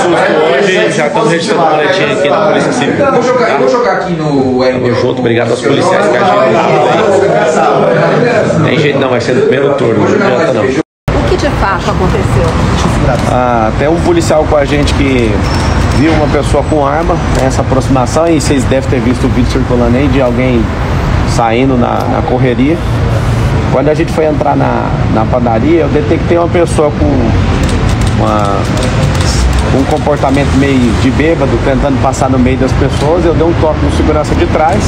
hoje, já estamos registrando o boletim aqui na Polícia Civil. Eu vou jogar aqui no... Tamo junto, obrigado aos policiais que ajudam. Tem jeito não, vai ser no primeiro turno, não adianta não. O que de fato aconteceu? Tem um policial com a gente que viu uma pessoa com arma nessa aproximação, e vocês devem ter visto o vídeo circulando aí de alguém saindo na correria. Quando a gente foi entrar na padaria, eu detectei uma pessoa com um comportamento meio de bêbado, tentando passar no meio das pessoas. Eu dei um toque no segurança de trás,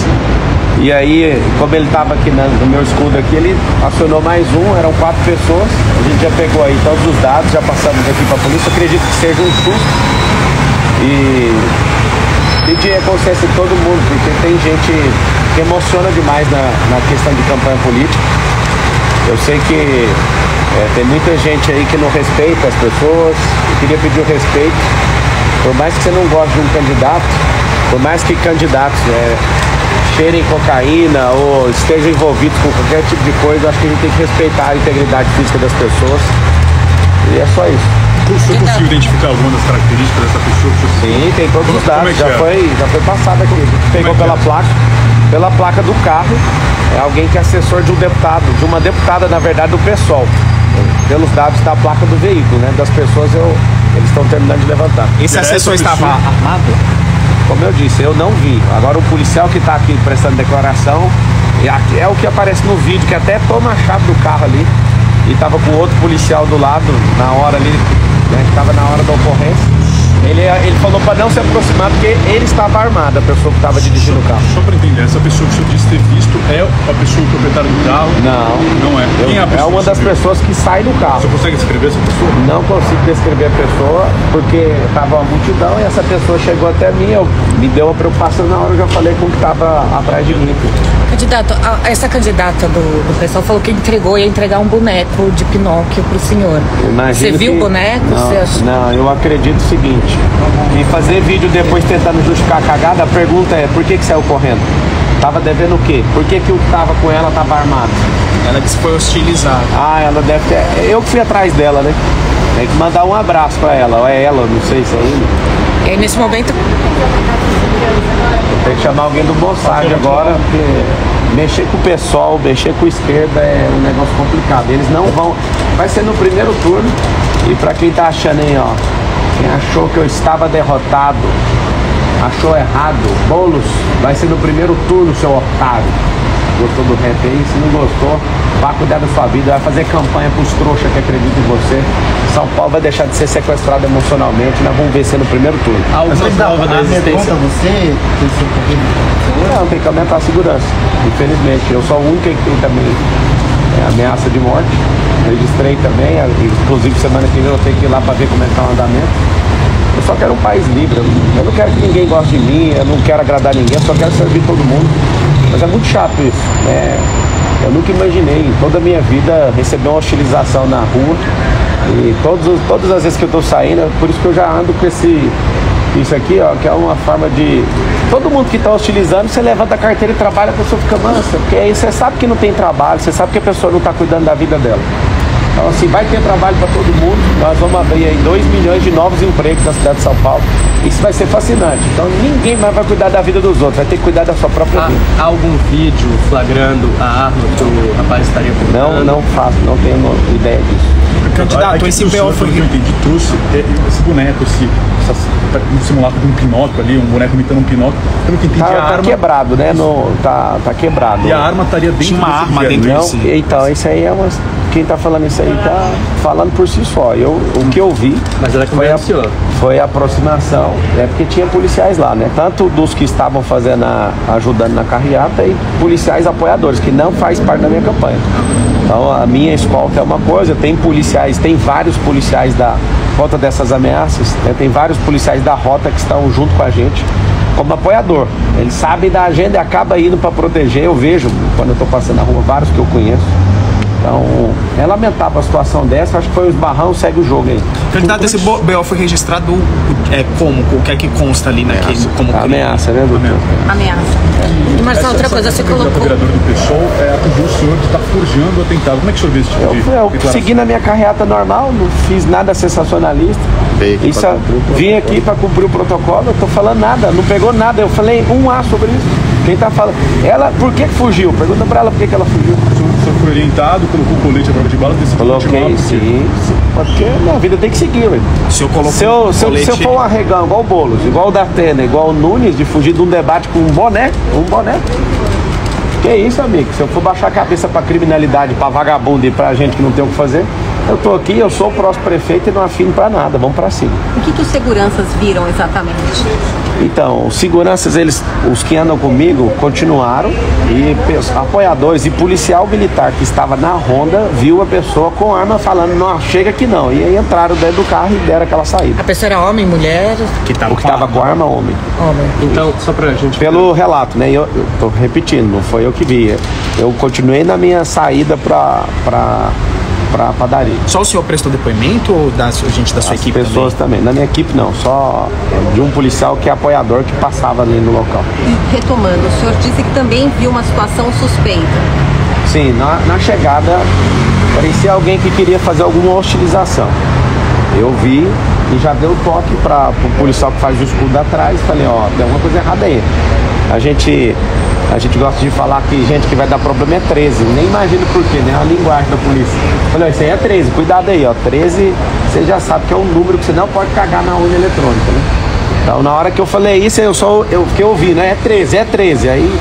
e aí, como ele estava aqui no meu escudo aqui, ele acionou mais um, eram 4 pessoas. A gente já pegou aí todos os dados, já passamos aqui para a polícia. Acredito que seja um susto, e pedir a consciência de todo mundo, porque tem gente que emociona demais na questão de campanha política. Eu sei que tem muita gente aí que não respeita as pessoas. Eu queria pedir o respeito. Por mais que você não goste de um candidato, por mais que candidatos cheirem cocaína ou estejam envolvidos com qualquer tipo de coisa, acho que a gente tem que respeitar a integridade física das pessoas. E é só isso. Você conseguiu identificar alguma das características dessa pessoa? Sim, tem todos os dados. Já foi passado aqui. Pegou pela placa do carro. É alguém que é assessor de um deputado, de uma deputada, na verdade, do PSOL. Pelos dados da placa do veículo, né? Das pessoas, eles estão terminando de levantar. Esse assessor estava armado? Como eu disse, eu não vi. Agora o policial que está aqui prestando declaração, é o que aparece no vídeo, que até toma a chave do carro ali, e estava com outro policial do lado, na hora ali, né? Que estava na hora da ocorrência. Ele falou para não se aproximar porque ele estava armado, a pessoa que estava dirigindo o carro. Só para entender, essa pessoa que o senhor disse ter visto é a pessoa proprietária do carro? Não é. Quem é a pessoa? É uma das pessoas que sai do carro. Você consegue descrever essa pessoa? Não consigo descrever a pessoa porque estava uma multidão e essa pessoa chegou até mim. Me deu uma preocupação na hora, eu já falei com o que estava atrás de mim. Candidato, essa candidata do pessoal falou que ia entregar um boneco de Pinóquio pro senhor. Você viu o boneco? Não, eu acredito o seguinte, e fazer vídeo depois tentando justificar a cagada, a pergunta é, por que saiu correndo? Tava devendo o quê? Por que o que tava com ela tava armado? Ela disse que foi hostilizada. Ela deve ter... Eu que fui atrás dela, né? Tem que mandar um abraço pra ela, ou é ela, não sei se é ele. E aí, nesse momento... Tem que chamar alguém do Mossad agora, porque mexer com o pessoal, mexer com a esquerda é um negócio complicado. Eles não vão... Vai ser no primeiro turno, e pra quem tá achando aí, ó, quem achou que eu estava derrotado, achou errado, Boulos, vai ser no primeiro turno, seu otário. Gostou do rap aí? Se não gostou, vá cuidar da sua vida, vai fazer campanha pros trouxas que acreditam em você. São Paulo vai deixar de ser sequestrado emocionalmente, nós vamos vencer no primeiro turno. Alguma prova da existência? Não, tem que aumentar a segurança, infelizmente. Eu sou o único que tem também ameaça de morte. Registrei também, inclusive semana que vem eu tenho que ir lá para ver como é que tá o andamento. Eu só quero um país livre, eu não quero que ninguém goste de mim, eu não quero agradar ninguém, eu só quero servir todo mundo. Mas é muito chato isso, né? Eu nunca imaginei em toda a minha vida receber uma hostilização na rua. E todas as vezes que eu tô saindo, por isso que eu já ando com isso aqui, ó, que é uma forma de... Todo mundo que tá hostilizando, você levanta a carteira e trabalha, a pessoa fica mansa. Porque aí você sabe que não tem trabalho, você sabe que a pessoa não tá cuidando da vida dela. Então assim, vai ter trabalho para todo mundo. Nós vamos abrir aí 2 milhões de novos empregos na cidade de São Paulo. Isso vai ser fascinante. Então ninguém mais vai cuidar da vida dos outros, vai ter que cuidar da sua própria vida. Há algum vídeo flagrando a arma que o rapaz estaria portando? Não faço, não tenho ideia disso. Candidato, esse BO foi... Eu entendi, trouxe esse boneco, um simulacro de um Pinóquio ali, um boneco imitando um Pinóquio. Pelo que entendi, a arma... Tá quebrado, né? Tá quebrado. E a arma estaria dentro Tinha uma arma dentro disso. Então, isso aí é uma... Quem tá falando isso aí tá falando por si só. O que eu vi... Mas ela foi a aproximação, né? Porque tinha policiais lá, né? Tanto dos que estavam ajudando na carreata e policiais apoiadores, que não faz parte da minha campanha. Então a minha escolta é uma coisa, tem vários policiais da conta dessas ameaças, né? Tem vários policiais da rota que estão junto com a gente como apoiador. Eles sabem da agenda e acabam indo para proteger. Eu vejo, quando eu estou passando na rua, vários que eu conheço. Então, é lamentável a situação dessa, acho que foi o esbarrão, segue o jogo aí. Candidato, esse BO foi registrado como? O que é que consta ali naquele? Como ameaça, né, doutor? Ameaça. E Marcelo, outra coisa, você colocou... O vereador do PSOL acusou o senhor de estar forjando o atentado. Como é que o senhor vê esse tipo de Eu segui na minha carreata normal, não fiz nada sensacionalista. Isso, vim aqui para cumprir o protocolo, eu tô falando nada, não pegou nada. Eu falei um A sobre isso. Quem tá falando? Ela, por que fugiu? Pergunta para ela por que ela fugiu. O senhor foi orientado, colocou o colete à prova de bala, decidiu coloquei, sim. Porque a vida tem que seguir, velho. Se eu for um arregão igual o Boulos, igual o Datena, igual o Nunes, de fugir de um debate com um boné. Que isso, amigo? Se eu for baixar a cabeça pra criminalidade, pra vagabundo e pra gente que não tem o que fazer, eu tô aqui, eu sou o próximo prefeito e não afino pra nada, vamos pra cima. O que os seguranças viram exatamente? Então, os seguranças, os que andam comigo, continuaram e apoiadores e policial militar que estava na Honda viu a pessoa com arma falando, não, chega aqui não. E aí entraram dentro do carro e deram aquela saída. A pessoa era homem, mulher? O que estava com arma, homem. Então, só pra gente... Pelo relato, né? Eu tô repetindo, não foi eu que vi. Eu continuei na minha saída pra padaria. Só o senhor prestou depoimento ou gente da sua equipe pessoas também? Na minha equipe não, só de um policial que é apoiador que passava ali no local. E retomando, o senhor disse que também viu uma situação suspeita. Sim, na chegada parecia alguém que queria fazer alguma hostilização. Eu vi e já dei o toque para o policial que faz o escudo atrás, falei, ó, tem alguma coisa errada aí. A gente gosta de falar que gente que vai dar problema é 13. Nem imagino por quê, né? A linguagem da polícia. Falei, isso aí é 13, cuidado aí, ó. 13, você já sabe que é um número que você não pode cagar na urna eletrônica, né? Então, na hora que eu falei isso, que eu ouvi, né? É 13. Aí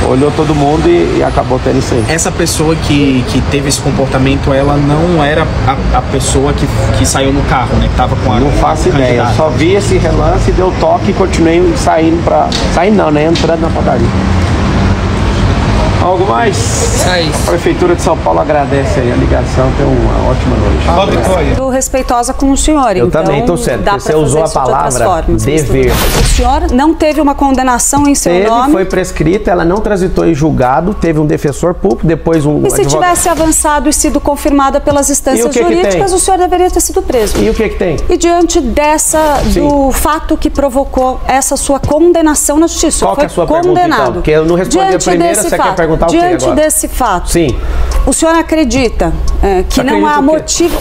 olhou todo mundo e acabou tendo isso aí. Essa pessoa que teve esse comportamento, ela não era a pessoa que saiu no carro, né? Que tava com a... Não faço ideia, eu só vi esse relance, deu toque e continuei saindo não, né? Entrando na padaria. Algo mais? É isso. A Prefeitura de São Paulo agradece aí a ligação, tem uma ótima noite. Estou respeitosa com o senhor. Eu também estou certo, porque você usou a palavra dever. O senhor não teve uma condenação em seu nome? Foi prescrita, ela não transitou em julgado, teve um defensor público, depois um... E se tivesse avançado e sido confirmada pelas instâncias jurídicas, o senhor deveria ter sido preso. E o que tem? E diante do fato que provocou essa sua condenação na justiça, qual que é a sua pergunta, então? Porque eu não respondi a primeira, você quer perguntar? Diante desse fato, sim, o senhor acredita que não há motivo...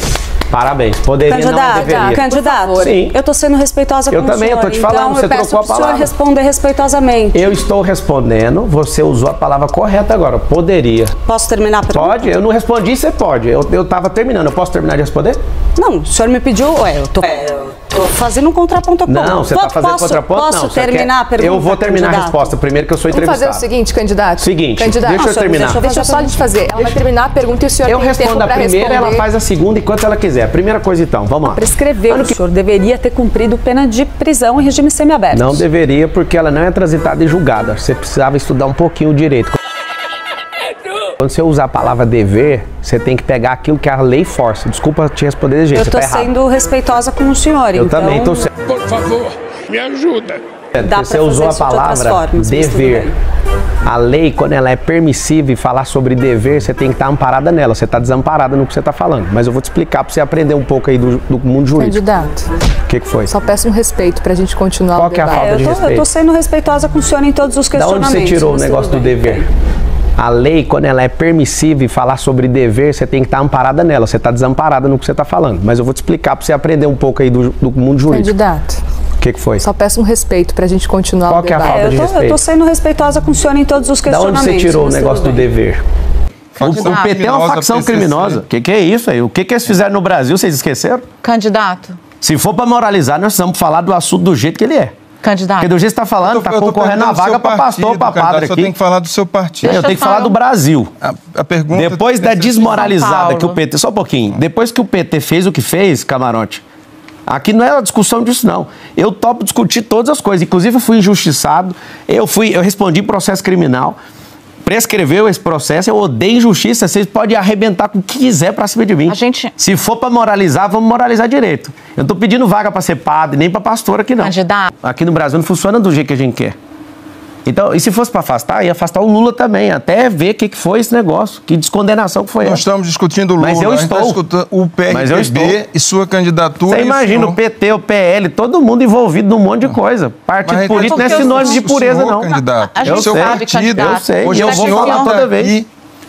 Parabéns, poderia, não deveria. Candidato, sim. Eu estou sendo respeitosa com o senhor. Eu também, eu estou te falando, então, você trocou a palavra. Eu peço para o senhor responder respeitosamente. Eu estou respondendo, você usou a palavra correta agora, poderia. Posso terminar a pergunta? Pode, eu não respondi, você pode. Eu estava terminando, eu posso terminar de responder? Não, o senhor me pediu, eu estou fazendo um contraponto. Não, você está fazendo contraponto? Posso terminar a pergunta? Eu vou terminar a resposta primeiro, que eu sou entrevistado. Vamos fazer o seguinte, candidato. Deixa eu terminar. Deixa eu só te fazer. Ela vai terminar a pergunta e o senhor tem tempo para responder. Eu respondo a primeira, ela faz a segunda enquanto ela quiser. A primeira coisa então, vamos lá. Prescreveu, o senhor deveria ter cumprido pena de prisão em regime semiaberto. Não deveria, porque ela não é transitada e julgada. Você precisava estudar um pouquinho o direito. Quando você usar a palavra dever, você tem que pegar aquilo que a lei força. Desculpa te responder de jeito, eu estou sendo respeitosa com o senhor. Eu também estou sendo. Por favor, me ajuda. Você usou a palavra dever. A lei, quando ela é permissiva e falar sobre dever, você tem que estar amparada nela. Você está desamparada no que você está falando. Mas eu vou te explicar para você aprender um pouco aí do mundo jurídico. Candidato. O que foi? Só peço um respeito para a gente continuar o debate. Qual que é a falta de respeito? Eu estou sendo respeitosa com o senhor em todos os questionamentos. Da onde você tirou o negócio do dever? A lei, quando ela é permissiva e falar sobre dever, você tem que estar amparada nela. Você está desamparada no que você está falando. Mas eu vou te explicar para você aprender um pouco aí do mundo jurídico. Candidato. O que foi? Só peço um respeito para a gente continuar o debate. Qual que é a falta de respeito? Eu estou sendo respeitosa com o senhor em todos os questionamentos. Da onde você tirou o negócio do dever? O PT é uma facção criminosa. O que é isso aí? O que eles fizeram no Brasil, vocês esqueceram? Candidato. Se for para moralizar, nós precisamos falar do assunto do jeito que ele é. Candidato. Porque do jeito que você está falando, está concorrendo a vaga para pastor, para padre aqui. Só tem que falar do seu partido. Eu tenho que falar do Brasil. A pergunta... Depois da desmoralizada que o PT... Só um pouquinho. Depois que o PT fez o que fez, Camarote, aqui não é uma discussão disso, não. Eu topo discutir todas as coisas. Inclusive, eu fui injustiçado. Eu respondi processo criminal. Prescreveu esse processo, eu odeio injustiça, vocês podem arrebentar com o que quiser pra cima de mim. Se for pra moralizar, vamos moralizar direito. Eu não tô pedindo vaga pra ser padre, nem pra pastor aqui não. Candidato. Aqui no Brasil não funciona do jeito que a gente quer. Então, e se fosse para afastar, ia afastar o Lula também, até ver o que foi esse negócio, que descondenação que foi. Nós estamos discutindo o Lula, mas eu estou discutindo o PRTB e sua candidatura. Você imagina o PT, o PL, todo mundo envolvido num monte de coisa. Partido político não é sinônimo de pureza, não. Eu sei, eu sei. Hoje eu vou falar toda vez.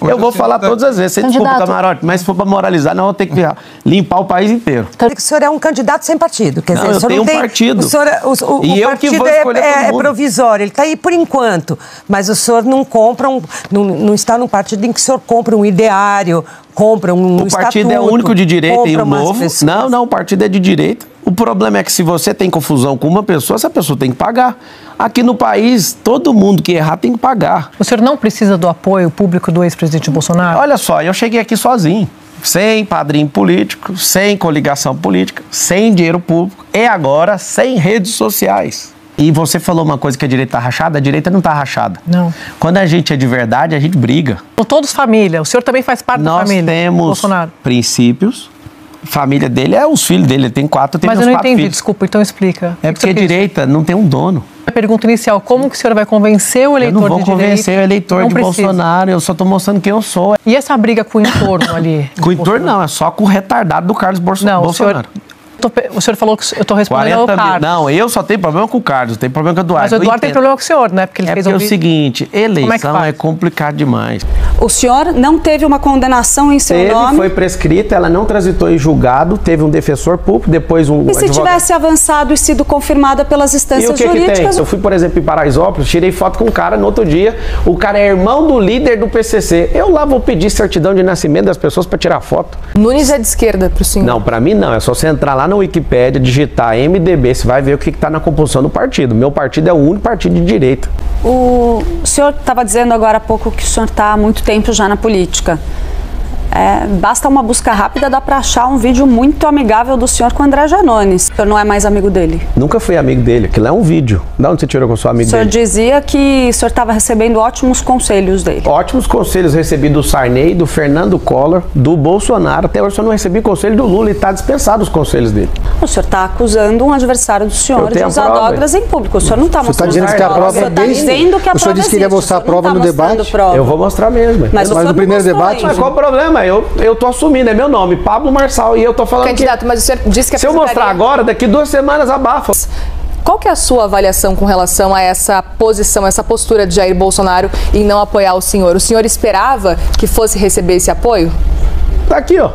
Eu vou falar todas as vezes. Você desculpa, camarote, mas se for para moralizar, nós vamos ter que limpar o país inteiro. O senhor é um candidato sem partido. Quer dizer, eu tenho um partido. O partido é provisório, ele está aí por enquanto. Mas o senhor não compra não está num partido em que o senhor compra um ideário, compra um estatuto. O partido é único de direita e o novo. Não, o partido é de direita. O problema é que se você tem confusão com uma pessoa, essa pessoa tem que pagar. Aqui no país, todo mundo que errar tem que pagar. O senhor não precisa do apoio público do ex-presidente Bolsonaro? Olha só, eu cheguei aqui sozinho, sem padrinho político, sem coligação política, sem dinheiro público e agora sem redes sociais. E você falou uma coisa que a direita está rachada, a direita não está rachada. Não. Quando a gente é de verdade, a gente briga. São todos família, o senhor também faz parte da família. Nós temos Bolsonaro. Princípios. Família dele é os filhos dele, ele tem 4, tem 4 filhos. Mas eu não entendi, desculpa, então explica. É porque a direita não tem um dono. A pergunta inicial, como que o senhor vai convencer o eleitor de direita? Eu não vou convencer o eleitor de Bolsonaro, eu só estou mostrando quem eu sou. E essa briga com o entorno ali? Com o entorno não, é só com o retardado do Carlos Bolsonaro. O senhor falou que eu estou respondendo ao Carlos. Não, eu só tenho problema com o Carlos, tem problema com o Eduardo. Mas o Eduardo tem problema com o senhor, né? Porque ele fez o seguinte, eleição é complicado demais. O senhor não teve uma condenação em seu nome? Foi prescrita, ela não transitou em julgado, teve um defensor público, depois um E se tivesse avançado e sido confirmada pelas instâncias jurídicas? Que tem? Eu fui, por exemplo, em Paraisópolis, tirei foto com um cara no outro dia, o cara é irmão do líder do PCC. Eu lá vou pedir certidão de nascimento das pessoas para tirar foto. Nunes é de esquerda pro senhor? Não, para mim não, é só você entrar lá na Wikipédia, digitar MDB, você vai ver o que está na composição do partido. Meu partido é o único partido de direita. O senhor estava dizendo agora há pouco que o senhor está há muito tempo já na política. Basta uma busca rápida, dá para achar um vídeo muito amigável do senhor com o André Janones. O senhor não é mais amigo dele? Nunca fui amigo dele, aquilo é um vídeo. De onde você tirou que eu sou amigo dele? O senhor dizia que o senhor estava recebendo ótimos conselhos dele. Ótimos conselhos recebi do Sarney, do Fernando Collor, do Bolsonaro. Até hoje eu não recebi conselho do Lula e está dispensado os conselhos dele. O senhor está acusando um adversário do senhor de usar drogas em público. O senhor não está mostrando dizendo que a prova é bem... O senhor disse que iria mostrar a prova no debate? Eu vou mostrar mesmo. Mas no primeiro debate... Mas qual o problema? Eu tô assumindo, é meu nome, Pablo Marçal, e eu tô falando Candidato, mas o senhor disse que se eu mostrar agora, daqui 2 semanas abafa. Qual que é a sua avaliação com relação a essa posição, essa postura de Jair Bolsonaro em não apoiar o senhor? O senhor esperava que fosse receber esse apoio? Tá aqui, ó.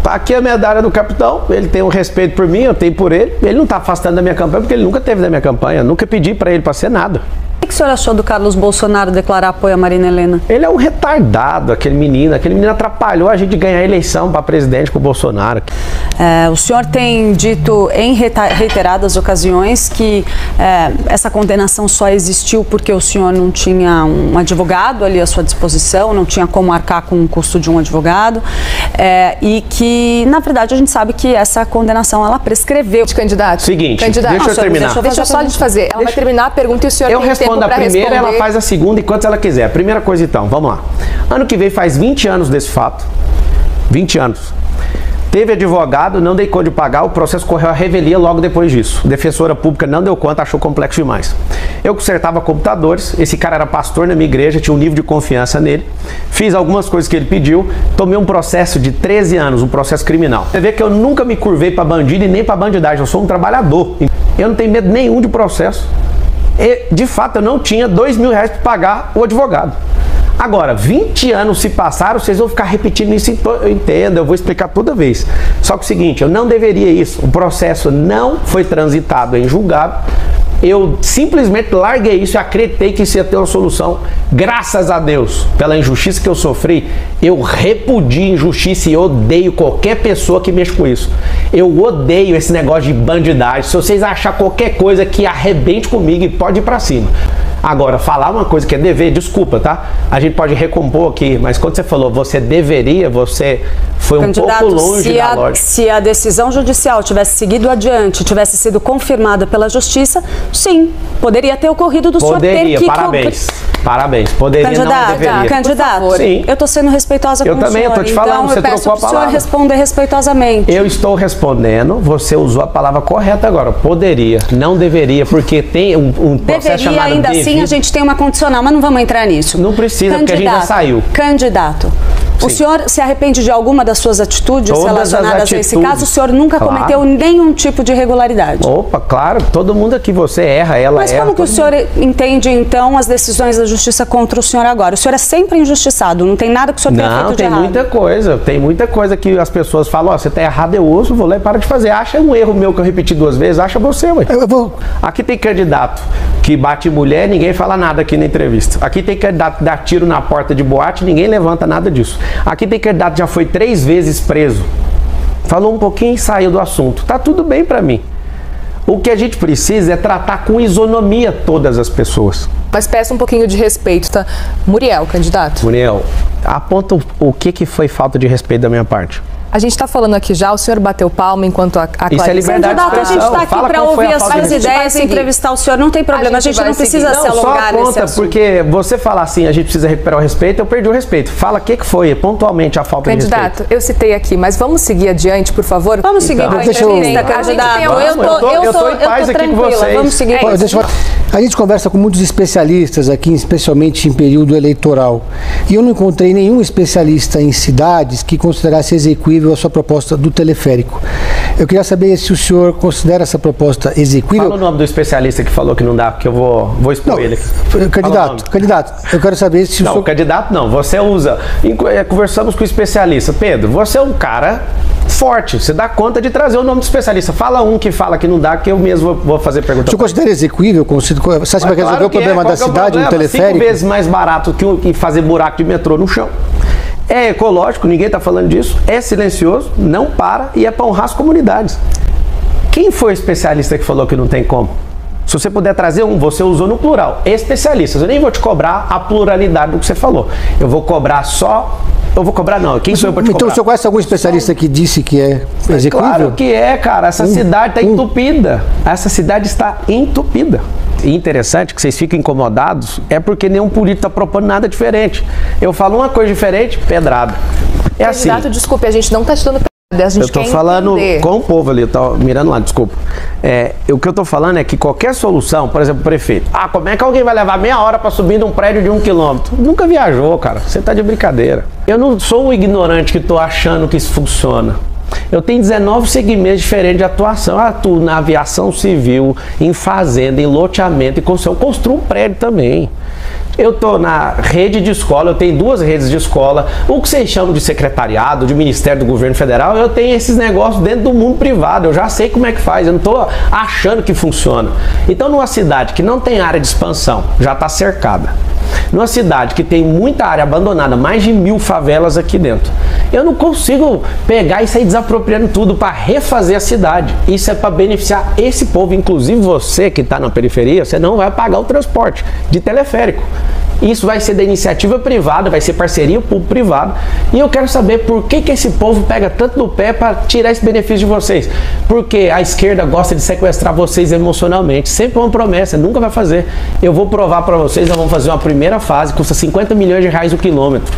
Tá aqui a medalha do capitão, ele tem um respeito por mim, eu tenho por ele. Ele não tá afastando da minha campanha, porque ele nunca teve da minha campanha, nunca pedi para ele para ser nada. O que o senhor achou do Carlos Bolsonaro declarar apoio a Marina Helena? Ele é um retardado, aquele menino atrapalhou a gente ganhar a eleição para presidente com o Bolsonaro. O senhor tem dito em reiteradas ocasiões que essa condenação só existiu porque o senhor não tinha um advogado ali à sua disposição, não tinha como arcar com o custo de um advogado, e que, na verdade, a gente sabe que essa condenação, ela prescreveu. Candidato. Seguinte, candidato. Deixa eu terminar. Deixa eu só te fazer. Ela vai terminar a pergunta e o senhor tem tempo a primeira, ela faz a segunda enquanto ela quiser. A primeira coisa então, vamos lá. Ano que vem faz 20 anos desse fato. 20 anos. Teve advogado, não dei conta de pagar, o processo correu à revelia logo depois disso. Defensora pública não deu conta, achou complexo demais. Eu consertava computadores, esse cara era pastor na minha igreja, tinha um nível de confiança nele. Fiz algumas coisas que ele pediu, tomei um processo de 13 anos, um processo criminal. Você vê que eu nunca me curvei para bandido e nem para bandidagem, eu sou um trabalhador. Eu não tenho medo nenhum de processo. E, de fato, eu não tinha R$2.000 para pagar o advogado. Agora, 20 anos se passaram, vocês vão ficar repetindo isso, eu entendo, eu vou explicar toda vez. Só que o seguinte, eu não deveria isso, o processo não foi transitado em julgado, eu simplesmente larguei isso e acreditei que isso ia ter uma solução. Graças a Deus, pela injustiça que eu sofri, eu repudio injustiça e odeio qualquer pessoa que mexa com isso. Eu odeio esse negócio de bandidagem. Se vocês acharem qualquer coisa que arrebente comigo, pode ir pra cima. Agora, falar uma coisa que é dever, desculpa, tá? A gente pode recompor aqui, mas quando você falou você deveria, você foi um pouco longe da lógica. Se a decisão judicial tivesse seguido adiante, tivesse sido confirmada pela justiça, sim, poderia ter ocorrido do senhor ter que... Parabéns. Parabéns. Poderia, não deveria. Candidato, sim. Eu estou sendo respeitosa com o senhor. Eu também, eu estou te falando, você trocou a palavra. Então eu peço para o senhor responder respeitosamente. Eu estou respondendo, você usou a palavra correta agora. Poderia, não deveria, porque tem um processo chamado ainda devido. assim a gente tem uma condicional, mas não vamos entrar nisso. Não precisa, porque a gente já saiu. Candidato. Sim. O senhor se arrepende de alguma das suas atitudes relacionadas a esse caso? O senhor nunca cometeu nenhum tipo de irregularidade? Opa, claro, todo mundo aqui, você erra, ela erra. Mas como que o senhor entende, então, as decisões da justiça contra o senhor agora? O senhor é sempre injustiçado, não tem nada que o senhor tenha feito de errado. Não, tem muita coisa que as pessoas falam, ó, você tá errado, eu ouço, vou lá e paro de fazer. Acha um erro meu que eu repeti 2 vezes, acha você, ué. Aqui tem candidato que bate mulher, ninguém fala nada aqui na entrevista. Aqui tem candidato que dá tiro na porta de boate, ninguém levanta nada disso. Aqui tem candidato que já foi 3 vezes preso. Falou um pouquinho e saiu do assunto. Tá tudo bem pra mim. O que a gente precisa é tratar com isonomia todas as pessoas. Mas peça um pouquinho de respeito, tá? Muriel, candidato. Muriel, aponta o que foi falta de respeito da minha parte. A gente está falando aqui já, o senhor bateu palma enquanto a Clarice... Isso é liberdade de expressão. A gente está aqui para ouvir as suas ideias e entrevistar o senhor, não tem problema, a gente não precisa se alongar nesse assunto. Porque você falar assim, a gente precisa recuperar o respeito, eu perdi o respeito. Fala o que foi pontualmente a falta de respeito. Candidato, eu citei aqui, mas vamos seguir adiante, por favor? Vamos seguir com a entrevista, candidato. Eu tô em paz aqui com vocês. Vamos seguir com a gente conversa com muitos especialistas aqui, especialmente em período eleitoral. E eu não encontrei nenhum especialista em cidades que considerasse execuível a sua proposta do teleférico. Eu queria saber se o senhor considera essa proposta execuível. Fala o nome do especialista que falou que não dá, porque eu vou expor ele aqui. Candidato, eu quero saber se o senhor... Não, candidato não, você usa... Conversamos com o especialista. Pedro, você é um cara forte, você dá conta de trazer o nome do especialista. Fala um que fala que não dá, que eu mesmo vou fazer pergunta. O senhor considera execuível? Você acha que vai resolver o problema da cidade no teleférico? 5 vezes mais barato que fazer buraco de metrô no chão. É ecológico, ninguém está falando disso, é silencioso, não para e é para honrar as comunidades. Quem foi o especialista que falou que não tem como? Se você puder trazer um, você usou no plural, especialistas. Eu nem vou te cobrar a pluralidade do que você falou. Eu vou cobrar só... Eu vou cobrar não, quem sou eu para te cobrar? Então o senhor conhece algum especialista que disse que é execuível? Claro que é, cara. Essa cidade está entupida. Essa cidade está entupida. E interessante que vocês ficam incomodados é porque nenhum político está propondo nada diferente. Eu falo uma coisa diferente, pedrada. É assim. Candidato, desculpe, a gente não está te dando pedrada, a gente quer entender. Eu estou falando com o povo ali, eu tô mirando lá, desculpa. O que eu estou falando é que qualquer solução, por exemplo, o prefeito, como é que alguém vai levar meia hora para subir num prédio de 1 quilômetro? Nunca viajou, cara, você está de brincadeira. Eu não sou um ignorante que estou achando que isso funciona. Eu tenho 19 segmentos diferentes de atuação. Eu atuo na aviação civil, em fazenda, em loteamento e construção. Eu construo um prédio também. Eu estou na rede de escola, eu tenho 2 redes de escola. O que vocês chamam de secretariado, de Ministério do Governo Federal, eu tenho esses negócios dentro do mundo privado. Eu já sei como é que faz, eu não estou achando que funciona. Então, numa cidade que não tem área de expansão, já está cercada. Numa cidade que tem muita área abandonada, mais de 1000 favelas aqui dentro, eu não consigo pegar e sair desapropriando tudo para refazer a cidade. Isso é para beneficiar esse povo, inclusive você que está na periferia, você não vai pagar o transporte de teleférico. Isso vai ser da iniciativa privada, vai ser parceria público-privada. E eu quero saber por que esse povo pega tanto no pé para tirar esse benefício de vocês. Porque a esquerda gosta de sequestrar vocês emocionalmente. Sempre uma promessa, nunca vai fazer. Eu vou provar para vocês, nós vamos fazer uma primeira fase, custa 50 milhões de reais o quilômetro.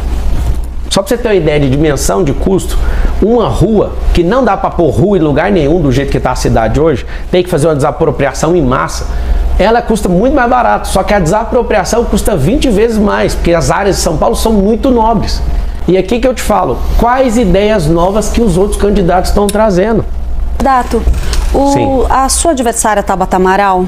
Só para você ter uma ideia de dimensão de custo, uma rua, que não dá para pôr rua em lugar nenhum do jeito que está a cidade hoje, tem que fazer uma desapropriação em massa. Ela custa muito mais barato, só que a desapropriação custa 20 vezes mais, porque as áreas de São Paulo são muito nobres. E aqui que eu te falo, quais ideias novas que os outros candidatos estão trazendo? Candidato, a sua adversária Tabata Amaral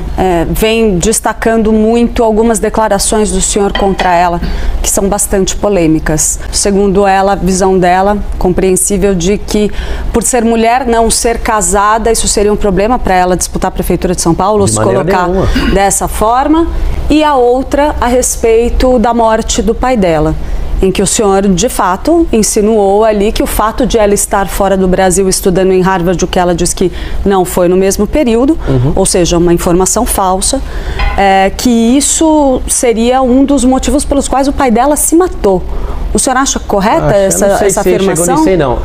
vem destacando muito algumas declarações do senhor contra ela, que são bastante polêmicas. Segundo ela, a visão dela, compreensível, de que por ser mulher, não ser casada, isso seria um problema para ela disputar a Prefeitura de São Paulo, ou se colocar dessa forma. E a outra a respeito da morte do pai dela, em que o senhor, de fato, insinuou ali que o fato de ela estar fora do Brasil estudando em Harvard, o que ela diz que não foi no mesmo período, ou seja, uma informação falsa, que isso seria um dos motivos pelos quais o pai dela se matou. O senhor acha correta essa afirmação? Não sei, não.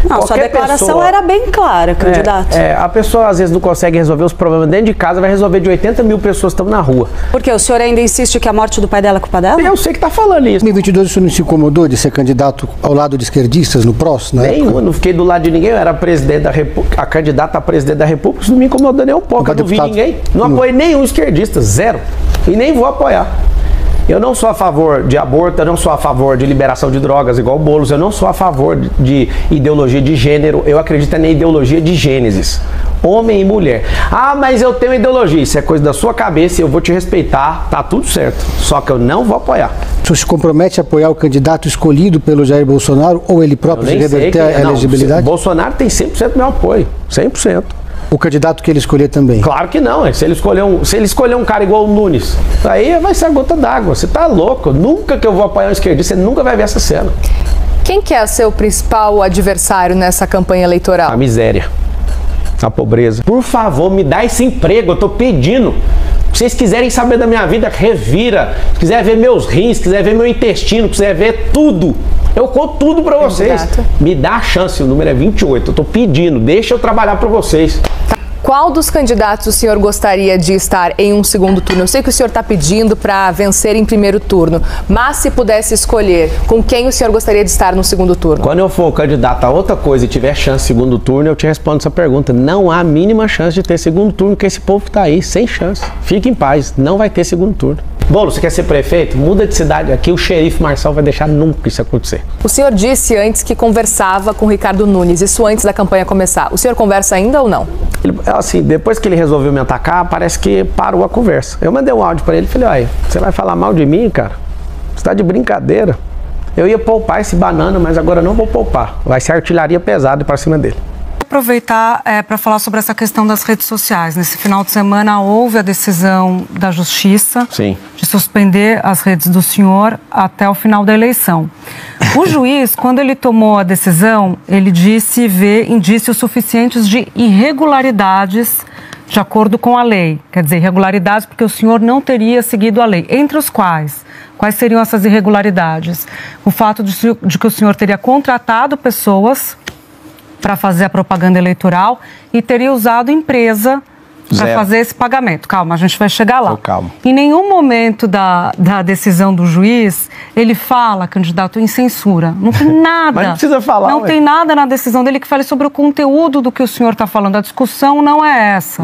Não, sua declaração era bem clara, candidato. A pessoa às vezes não consegue resolver os problemas dentro de casa, vai resolver de 80 mil pessoas que estão na rua. Por quê? O senhor ainda insiste que a morte do pai dela é culpa dela? Eu sei que tá falando isso. Em 2022 o senhor não se incomodou de ser candidato ao lado de esquerdistas no PROS? Nenhum, não fiquei do lado de ninguém, eu era presidente da República, a candidata a presidente da República, isso não me incomodou nem um pouco, eu não vi ninguém. Não apoiei nenhum esquerdista, zero. E nem vou apoiar. Eu não sou a favor de aborto, eu não sou a favor de liberação de drogas igual o Boulos, eu não sou a favor de ideologia de gênero, eu acredito na ideologia de Gênesis, homem e mulher. Ah, mas eu tenho ideologia, isso é coisa da sua cabeça e eu vou te respeitar, tá tudo certo, só que eu não vou apoiar. O senhor se compromete a apoiar o candidato escolhido pelo Jair Bolsonaro ou ele próprio se reverter a elegibilidade? Bolsonaro tem 100% do meu apoio, 100%. O candidato que ele escolher também? Claro que não. Se ele escolher um cara igual o Nunes, aí vai ser a gota d'água. Você tá louco. Nunca que eu vou apoiar um esquerdista, você nunca vai ver essa cena. Quem que é seu principal adversário nessa campanha eleitoral? A miséria. A pobreza. Por favor, me dá esse emprego. Eu tô pedindo. Se vocês quiserem saber da minha vida, revira. Se quiser ver meus rins, se quiser ver meu intestino, se quiser ver tudo. Eu conto tudo pra vocês. Me dá a chance, o número é 28. Eu tô pedindo, deixa eu trabalhar pra vocês. Qual dos candidatos o senhor gostaria de estar em um segundo turno? Eu sei que o senhor está pedindo para vencer em primeiro turno, mas se pudesse escolher, com quem o senhor gostaria de estar no segundo turno? Quando eu for candidato a outra coisa e tiver chance de segundo turno, eu te respondo essa pergunta. Não há a mínima chance de ter segundo turno, porque esse povo tá aí, sem chance. Fique em paz, não vai ter segundo turno. Boulos, você quer ser prefeito? Muda de cidade aqui, o xerife Marçal vai deixar nunca isso acontecer. O senhor disse antes que conversava com o Ricardo Nunes, isso antes da campanha começar. O senhor conversa ainda ou não? Assim, depois que ele resolveu me atacar, parece que parou a conversa. Eu mandei um áudio pra ele e falei, olha, você vai falar mal de mim, cara? Você tá de brincadeira. Eu ia poupar esse banana, mas agora não vou poupar. Vai ser artilharia pesada pra cima dele. Aproveitar para falar sobre essa questão das redes sociais. Nesse final de semana houve a decisão da Justiça de suspender as redes do senhor até o final da eleição. O juiz, quando ele tomou a decisão, ele disse ver indícios suficientes de irregularidades de acordo com a lei. Quer dizer, irregularidades porque o senhor não teria seguido a lei. Entre os quais seriam essas irregularidades? O fato de que o senhor teria contratado pessoas para fazer a propaganda eleitoral e teria usado empresa para fazer esse pagamento. Calma, a gente vai chegar lá. Calma. Em nenhum momento da decisão do juiz, ele fala, candidato, em censura. Não tem nada. Mas não precisa falar. Não tem nada na decisão dele que fale sobre o conteúdo do que o senhor está falando. A discussão não é essa.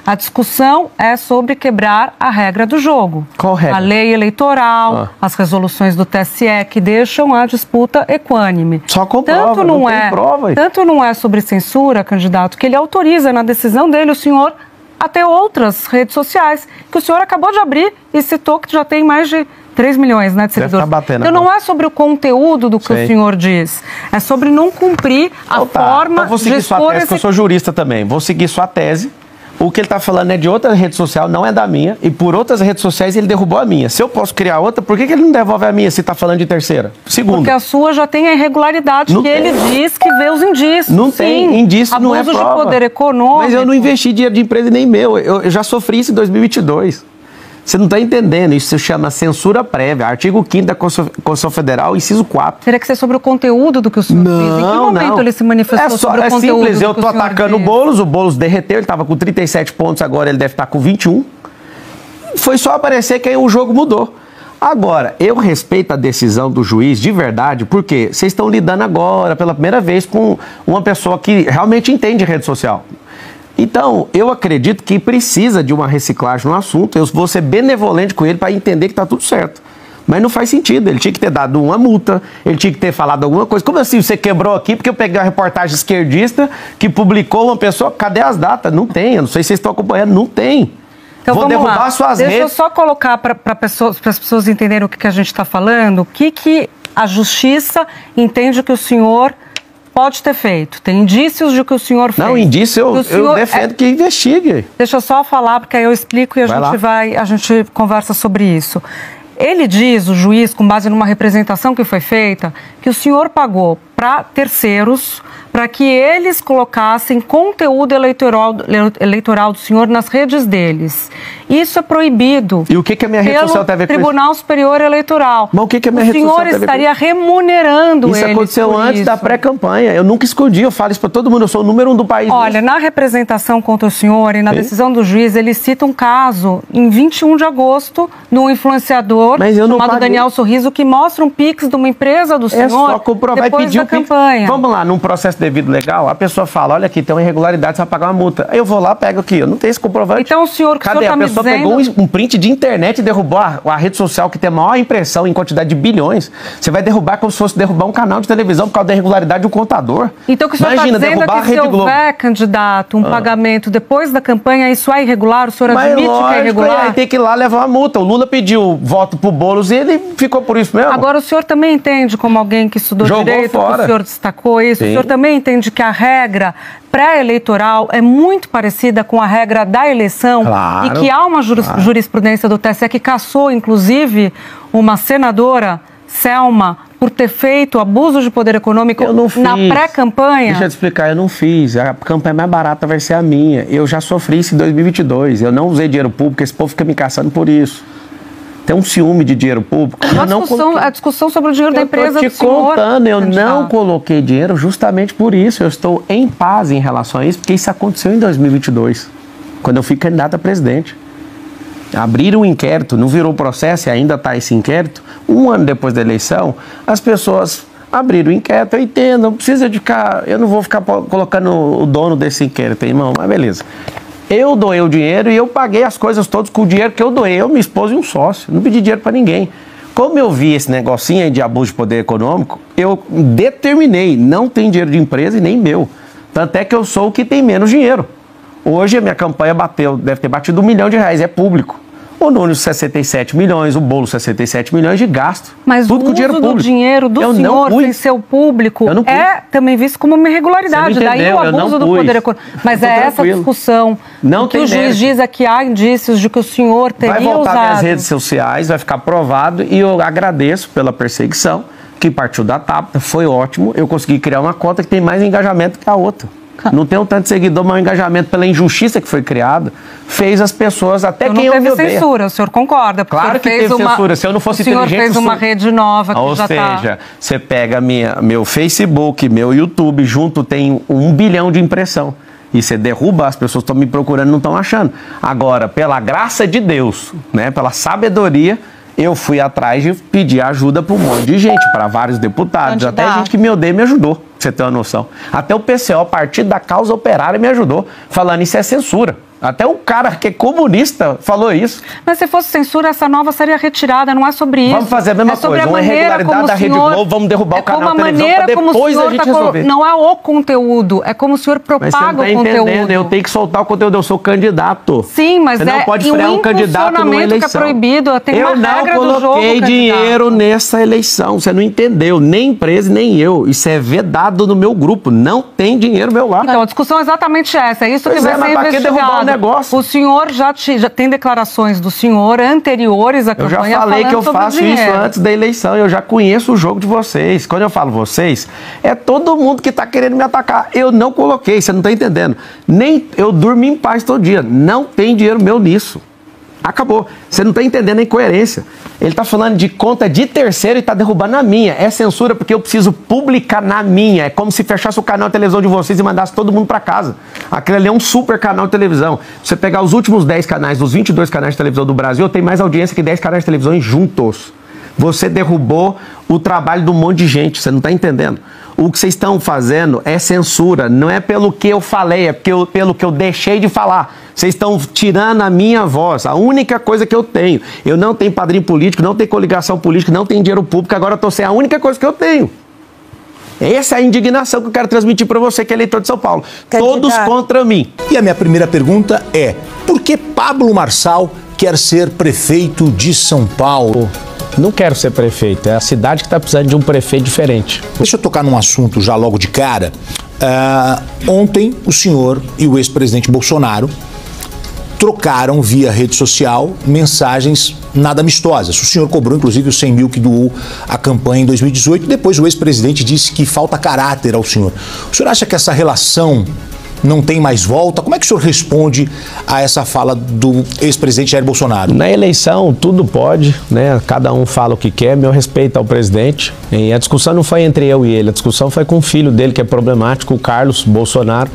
A discussão é sobre quebrar a regra do jogo. Qual regra? A lei eleitoral, as resoluções do TSE que deixam a disputa equânime. Só com prova, não tem prova. Tanto não é sobre censura, candidato, que ele autoriza na decisão dele o senhor a ter outras redes sociais, que o senhor acabou de abrir e citou que já tem mais de 3 milhões, né, de seguidores. Então não é sobre o conteúdo do que o senhor diz, é sobre não cumprir a forma então vou seguir sua tese, que eu sou jurista também. Vou seguir sua tese. O que ele está falando é de outra rede social, não é da minha, e por outras redes sociais ele derrubou a minha. Se eu posso criar outra, por que ele não devolve a minha se está falando de terceira? Segundo. Porque a sua já tem a irregularidade que ele diz que vê os indícios. Não tem, indício não é prova. Abuso de poder econômico. Mas eu não investi dinheiro de empresa nem meu, eu já sofri isso em 2022. Você não está entendendo, isso se chama censura prévia, artigo 5º da Constituição Federal, inciso 4. Teria que ser sobre o conteúdo do que o senhor fez? Em que momento ele se manifestou sobre o conteúdo? É simples, eu estou atacando o Boulos derreteu, ele estava com 37 pontos, agora ele deve estar com 21. Foi só aparecer que aí o jogo mudou. Agora, eu respeito a decisão do juiz de verdade, porque vocês estão lidando agora, pela primeira vez, com uma pessoa que realmente entende rede social. Então, eu acredito que precisa de uma reciclagem no assunto. Eu vou ser benevolente com ele para entender que está tudo certo. Mas não faz sentido. Ele tinha que ter dado uma multa, ele tinha que ter falado alguma coisa. Como assim você quebrou aqui? Porque eu peguei uma reportagem esquerdista que publicou uma pessoa. Cadê as datas? Não tem. Eu não sei se vocês estão acompanhando. Não tem. Então, vou derrubar lá. Suas redes. Deixa eu só colocar para as pessoas entenderem o que a gente está falando. O que a justiça entende que o senhor pode ter feito. Tem indícios de que o senhor fez. Não, indício eu defendo que investigue. Deixa eu só falar, porque aí eu explico e a gente conversa sobre isso. Ele diz, o juiz, com base numa representação que foi feita, que o senhor pagou para terceiros, para que eles colocassem conteúdo eleitoral do senhor nas redes deles. Isso é proibido. E o que a minha rede social tem a ver com isso? Tribunal Superior Eleitoral. Mas o que a minha rede social tem a ver com isso? O senhor estaria remunerando eles. Isso aconteceu antes da pré-campanha. Eu nunca escondi, eu falo isso para todo mundo, eu sou o número 1 do país. Olha, na representação contra o senhor e na decisão do juiz, ele cita um caso em 21 de agosto, no influenciador chamado Daniel Sorriso, que mostra um Pix de uma empresa do senhor. É só comprovar e pedir o campanha. Vamos lá, num processo devido legal, a pessoa fala, olha aqui, tem uma irregularidade, você vai pagar uma multa. Aí eu vou lá, pego aqui, eu não tenho esse comprovante. Então o senhor, cadê? A pessoa pegou um print de internet e derrubou a rede social que tem a maior impressão em quantidade de bilhões. Você vai derrubar como se fosse derrubar um canal de televisão por causa da irregularidade do contador. Então o que o senhor está dizendo é que se houver, candidato, um pagamento depois da campanha, isso é irregular? O senhor admite que é irregular? Aí tem que ir lá levar uma multa. O Lula pediu voto pro Boulos e ele ficou por isso mesmo. Agora o senhor também entende, como alguém que estudou direito, que o senhor destacou isso, o senhor também entende que a regra pré-eleitoral é muito parecida com a regra da eleição e que há uma jurisprudência do TSE que cassou, inclusive, uma senadora, Selma, por ter feito abuso de poder econômico na pré-campanha? Deixa eu te explicar, eu não fiz. A campanha mais barata vai ser a minha. Eu já sofri isso em 2022. Eu não usei dinheiro público, esse povo fica me caçando por isso. Tem um ciúme de dinheiro público. A discussão sobre o dinheiro da empresa do senhor. Eu estou te contando, eu não coloquei dinheiro justamente por isso. Eu estou em paz em relação a isso, porque isso aconteceu em 2022, quando eu fui candidato a presidente. Abriram um inquérito, não virou processo e ainda está esse inquérito. Um ano depois da eleição, as pessoas abriram o inquérito. Eu entendo, não precisa de ficar... Eu não vou ficar colocando o dono desse inquérito, irmão, mas beleza. Eu doei o dinheiro e eu paguei as coisas todas com o dinheiro que eu doei. Eu, minha esposa e um sócio. Não pedi dinheiro para ninguém. Como eu vi esse negocinho aí de abuso de poder econômico, eu determinei, não tem dinheiro de empresa e nem meu. Tanto é que eu sou o que tem menos dinheiro. Hoje a minha campanha deve ter batido R$1 milhão, é público. O Nunes 67 milhões, o Boulos 67 milhões de gasto. Mas tudo o uso do dinheiro do senhor sem ser o público é também visto como uma irregularidade. Daí o abuso do poder econômico. Mas é essa discussão. Não que o juiz diz é que há indícios de que o senhor teria usado. Vai voltar nas redes sociais, vai ficar provado e eu agradeço pela perseguição que partiu da TAP, foi ótimo. Eu consegui criar uma conta que tem mais engajamento que a outra. Não tem um tanto de seguidor, mas o engajamento pela injustiça que foi criada fez as pessoas, até quem eu me odeia. Não teve censura, o senhor concorda? Claro que teve censura, se eu não fosse inteligente... O senhor fez uma rede nova que já está... Ou seja, você pega meu Facebook, meu YouTube, junto tem 1 bilhão de impressão. E você derruba, as pessoas estão me procurando, não estão achando. Agora, pela graça de Deus, né, pela sabedoria... Eu fui atrás de pedir ajuda para um monte de gente, para vários deputados, até gente que me odeia me ajudou, pra você ter uma noção. Até o PCO, Partido da Causa Operária, me ajudou, falando isso é censura. Até um cara que é comunista falou isso. Mas se fosse censura, essa nova seria retirada, não é sobre isso. Vamos fazer a mesma coisa, uma irregularidade da Rede Globo, vamos derrubar o canal de televisão para depois a gente resolver. Não é o conteúdo, é como o senhor propaga o conteúdo. Mas você não está entendendo, eu tenho que soltar o conteúdo, eu sou candidato. Sim, mas você não pode frear um candidato numa eleição. Que é proibido, tem uma regra do jogo. Eu não coloquei dinheiro nessa eleição, você não entendeu, nem empresa, nem eu. Isso é vedado no meu grupo, não tem dinheiro meu lá. Então, a discussão é exatamente essa, é isso que vai ser investigado. Negócio. O senhor já tem declarações do senhor anteriores à campanha. Eu já falei que eu faço isso antes da eleição. Eu já conheço o jogo de vocês. Quando eu falo vocês, é todo mundo que está querendo me atacar. Eu não coloquei, você não está entendendo. Nem eu durmo em paz todo dia. Não tem dinheiro meu nisso. Acabou. Você não está entendendo a incoerência. Ele está falando de conta de terceiro e está derrubando a minha. É censura porque eu preciso publicar na minha. É como se fechasse o canal de televisão de vocês e mandasse todo mundo para casa. Aquele ali é um super canal de televisão. Se você pegar os últimos 10 canais, dos 22 canais de televisão do Brasil, eu tenho mais audiência que 10 canais de televisão juntos. Você derrubou o trabalho de um monte de gente, você não está entendendo. O que vocês estão fazendo é censura, não é pelo que eu falei, é pelo que eu deixei de falar. Vocês estão tirando a minha voz, a única coisa que eu tenho. Eu não tenho padrinho político, não tenho coligação política, não tenho dinheiro público, agora eu estou sem a única coisa que eu tenho. Essa é a indignação que eu quero transmitir para você que é eleitor de São Paulo. Todos contra mim. E a minha primeira pergunta é, por que Pablo Marçal quer ser prefeito de São Paulo? Não quero ser prefeito, é a cidade que está precisando de um prefeito diferente. Deixa eu tocar num assunto já logo de cara. Ontem o senhor e o ex-presidente Bolsonaro trocaram via rede social mensagens nada amistosas. O senhor cobrou, inclusive, os 100 mil que doou à campanha em 2018. Depois o ex-presidente disse que falta caráter ao senhor. O senhor acha que essa relação não tem mais volta? Como é que o senhor responde a essa fala do ex-presidente Jair Bolsonaro? Na eleição, tudo pode, né? Cada um fala o que quer, meu respeito ao presidente. E a discussão não foi entre eu e ele, a discussão foi com o filho dele, que é problemático, o Carlos Bolsonaro.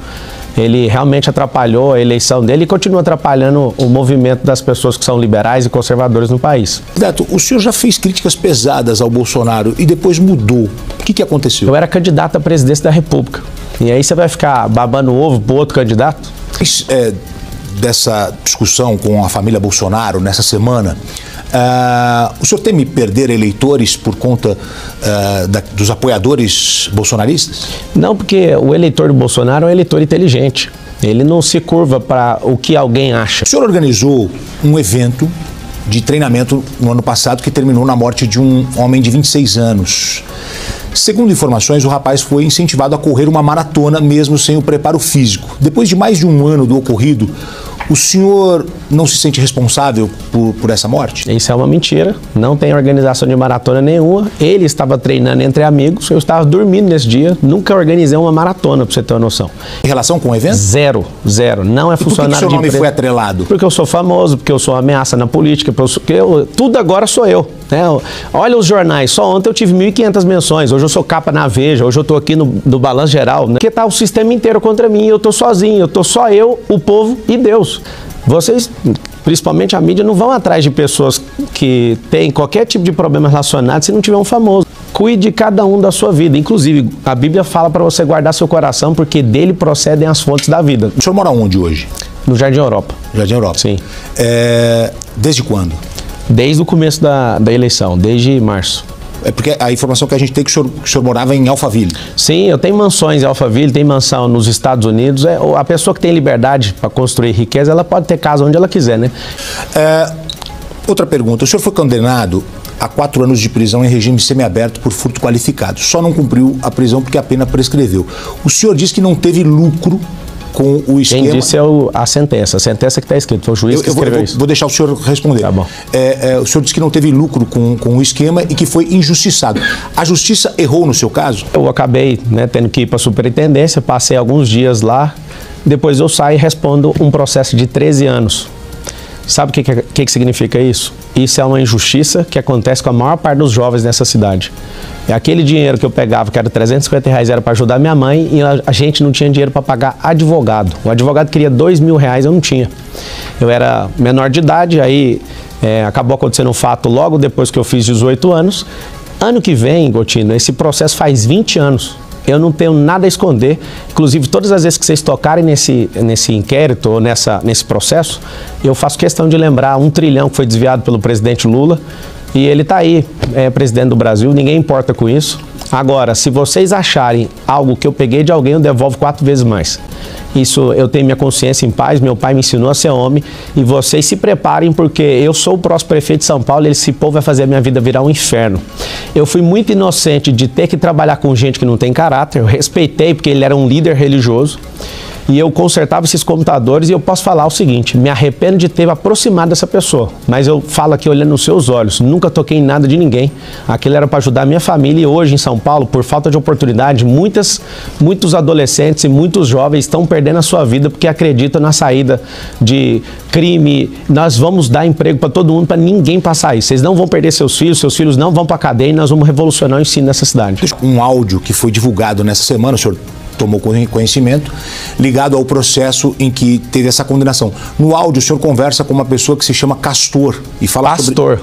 Ele realmente atrapalhou a eleição dele e continua atrapalhando o movimento das pessoas que são liberais e conservadoras no país. Beto, o senhor já fez críticas pesadas ao Bolsonaro e depois mudou. O que aconteceu? Eu era candidato à presidência da República. E aí você vai ficar babando o ovo pro outro candidato? Dessa discussão com a família Bolsonaro nessa semana, o senhor teme perder eleitores por conta dos apoiadores bolsonaristas? Não, porque o eleitor do Bolsonaro é um eleitor inteligente. Ele não se curva para o que alguém acha. O senhor organizou um evento de treinamento no ano passado que terminou na morte de um homem de 26 anos. Segundo informações, o rapaz foi incentivado a correr uma maratona mesmo sem o preparo físico. Depois de mais de um ano do ocorrido, o senhor não se sente responsável por essa morte? Isso é uma mentira. Não tem organização de maratona nenhuma. Ele estava treinando entre amigos. Eu estava dormindo nesse dia. Nunca organizei uma maratona, para você ter uma noção. Em relação com o evento? Zero. Não é funcionário de empresa. Por que o seu nome foi atrelado? Porque eu sou famoso, porque eu sou uma ameaça na política, tudo agora sou eu. Né? Olha os jornais. Só ontem eu tive 1.500 menções. Hoje eu sou capa na Veja. Hoje eu estou aqui no Balanço Geral. Né? Porque está o sistema inteiro contra mim. Eu estou sozinho. Eu estou só eu, o povo e Deus. Vocês, principalmente a mídia, não vão atrás de pessoas que têm qualquer tipo de problema relacionado se não tiver um famoso. Cuide de cada um da sua vida. Inclusive, a Bíblia fala para você guardar seu coração, porque dele procedem as fontes da vida. O senhor mora onde hoje? No Jardim Europa. Jardim Europa. Sim. Desde quando? Desde o começo da eleição, desde março. É porque a informação que a gente tem é que o senhor morava em Alphaville. Sim, eu tenho mansões em Alphaville, tenho mansão nos Estados Unidos. A pessoa que tem liberdade para construir riqueza, ela pode ter casa onde ela quiser, né? Outra pergunta. O senhor foi condenado a 4 anos de prisão em regime semiaberto por furto qualificado. Só não cumpriu a prisão porque a pena prescreveu. O senhor disse que não teve lucro com o esquema... Quem disse é a sentença que está escrito, foi o juiz que escreveu isso. Vou deixar o senhor responder. Tá bom. O senhor disse que não teve lucro com o esquema e que foi injustiçado. A justiça errou no seu caso? Eu acabei tendo que ir para a superintendência, passei alguns dias lá, depois eu saio e respondo um processo de 13 anos. Sabe o que significa isso? Isso é uma injustiça que acontece com a maior parte dos jovens nessa cidade. É aquele dinheiro que eu pegava, que era R$350, era para ajudar minha mãe, e a gente não tinha dinheiro para pagar advogado. O advogado queria R$2.000, eu não tinha. Eu era menor de idade, aí acabou acontecendo um fato logo depois que eu fiz 18 anos. Ano que vem, Gotino, esse processo faz 20 anos. Eu não tenho nada a esconder. Inclusive, todas as vezes que vocês tocarem nesse inquérito ou nesse processo, eu faço questão de lembrar 1 trilhão que foi desviado pelo presidente Lula. E ele está aí, presidente do Brasil, ninguém importa com isso. Agora, se vocês acharem algo que eu peguei de alguém, eu devolvo 4 vezes mais. Isso, eu tenho minha consciência em paz, meu pai me ensinou a ser homem, e vocês se preparem, porque eu sou o próximo prefeito de São Paulo e esse povo vai fazer a minha vida virar um inferno. Eu fui muito inocente de ter que trabalhar com gente que não tem caráter, eu respeitei porque ele era um líder religioso, e eu consertava esses computadores, e eu posso falar o seguinte: me arrependo de ter aproximado dessa pessoa, mas eu falo aqui olhando nos seus olhos, nunca toquei em nada de ninguém. Aquilo era para ajudar a minha família, e hoje em São Paulo, por falta de oportunidade, muitos adolescentes e muitos jovens estão perdendo a sua vida porque acreditam na saída de crime. Nós vamos dar emprego para todo mundo, para ninguém passar isso. Vocês não vão perder seus filhos não vão para a cadeia, e nós vamos revolucionar o ensino nessa cidade. Um áudio que foi divulgado nessa semana, o senhor tomou conhecimento, ligado ao processo em que teve essa condenação. No áudio, o senhor conversa com uma pessoa que se chama Castor e fala Pastor.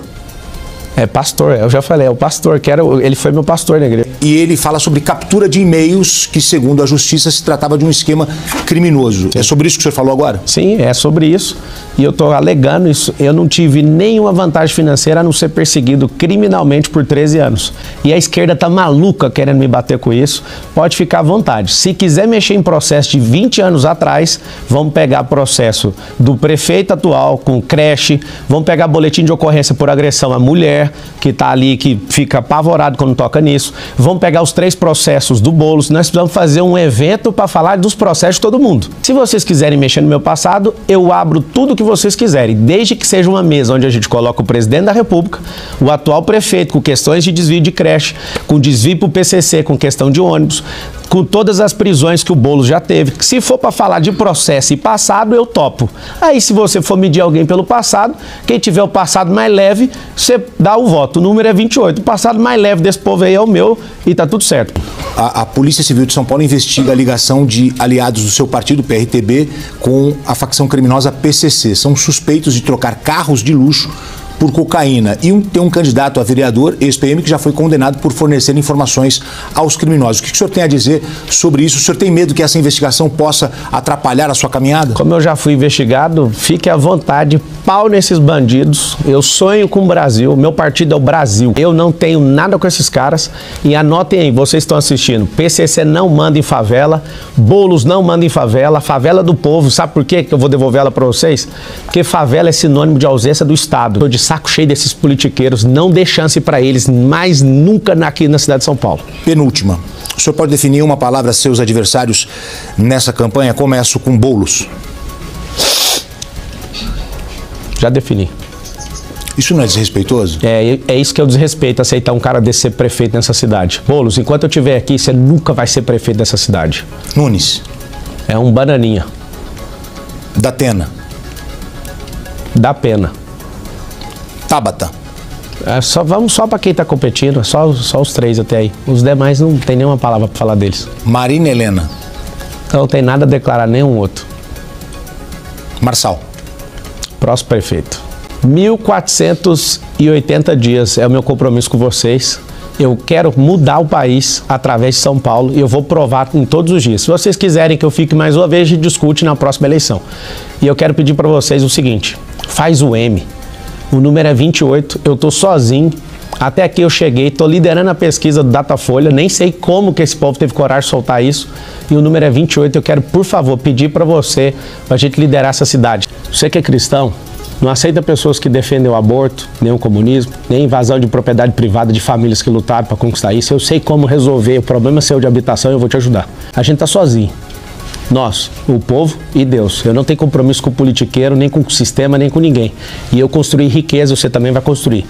É pastor, eu já falei, é o pastor, ele foi meu pastor na igreja. E ele fala sobre captura de e-mails que, segundo a justiça, se tratava de um esquema criminoso. Sim. É sobre isso que o senhor falou agora? Sim, é sobre isso. E eu estou alegando isso. Eu não tive nenhuma vantagem financeira a não ser perseguido criminalmente por 13 anos. E a esquerda tá maluca querendo me bater com isso. Pode ficar à vontade. Se quiser mexer em processo de 20 anos atrás, vamos pegar processo do prefeito atual com creche, vamos pegar boletim de ocorrência por agressão à mulher, Zé, que está ali, que fica apavorado quando toca nisso. Vamos pegar os 3 processos do Boulos. Nós precisamos fazer um evento para falar dos processos de todo mundo. Se vocês quiserem mexer no meu passado, eu abro tudo que vocês quiserem, desde que seja uma mesa onde a gente coloca o presidente da República, o atual prefeito com questões de desvio de creche, com desvio para o PCC, com questão de ônibus, com todas as prisões que o Boulos já teve. Se for para falar de processo e passado, eu topo. Aí, se você for medir alguém pelo passado, quem tiver o passado mais leve, você dá o voto. O número é 28. O passado mais leve desse povo aí é o meu e tá tudo certo. A Polícia Civil de São Paulo investiga a ligação de aliados do seu partido, PRTB, com a facção criminosa PCC. São suspeitos de trocar carros de luxo por cocaína. E tem um candidato a vereador, ex-PM, que já foi condenado por fornecer informações aos criminosos. O que o senhor tem a dizer sobre isso? O senhor tem medo que essa investigação possa atrapalhar a sua caminhada? Como eu já fui investigado, fique à vontade, pau nesses bandidos. Eu sonho com o Brasil, meu partido é o Brasil. Eu não tenho nada com esses caras. E anotem aí, vocês estão assistindo, PCC não manda em favela, Boulos não manda em favela, favela do povo. Sabe por quê que eu vou devolver ela para vocês? Porque favela é sinônimo de ausência do Estado. De saco cheio desses politiqueiros, não dê chance para eles, mais nunca aqui na cidade de São Paulo. Penúltima. O senhor pode definir uma palavra a seus adversários nessa campanha? Começo com Boulos. Já defini. Isso não é desrespeitoso? É isso que eu desrespeito, aceitar um cara desse ser prefeito nessa cidade. Boulos, enquanto eu estiver aqui, você nunca vai ser prefeito dessa cidade. Nunes. É um bananinha. Datena. Dá pena. Tabata. Vamos só para quem está competindo, só os 3 até aí. Os demais não tem nenhuma palavra para falar deles. Marina Helena. Não tem nada a declarar, nenhum outro. Marçal. Próximo prefeito. 1480 dias é o meu compromisso com vocês. Eu quero mudar o país através de São Paulo e eu vou provar em todos os dias. Se vocês quiserem que eu fique mais uma vez, a gente discute na próxima eleição. E eu quero pedir para vocês o seguinte, faz o M. O número é 28, eu tô sozinho, até aqui eu cheguei, tô liderando a pesquisa do Datafolha, nem sei como que esse povo teve coragem de soltar isso, e o número é 28, eu quero, por favor, pedir para você, pra gente liderar essa cidade. Você que é cristão, não aceita pessoas que defendem o aborto, nem o comunismo, nem invasão de propriedade privada de famílias que lutaram para conquistar isso. Eu sei como resolver, o problema seu de habitação, eu vou te ajudar. A gente tá sozinho. Nós, o povo e Deus. Eu não tenho compromisso com o politiqueiro, nem com o sistema, nem com ninguém. E eu construí riqueza, você também vai construir.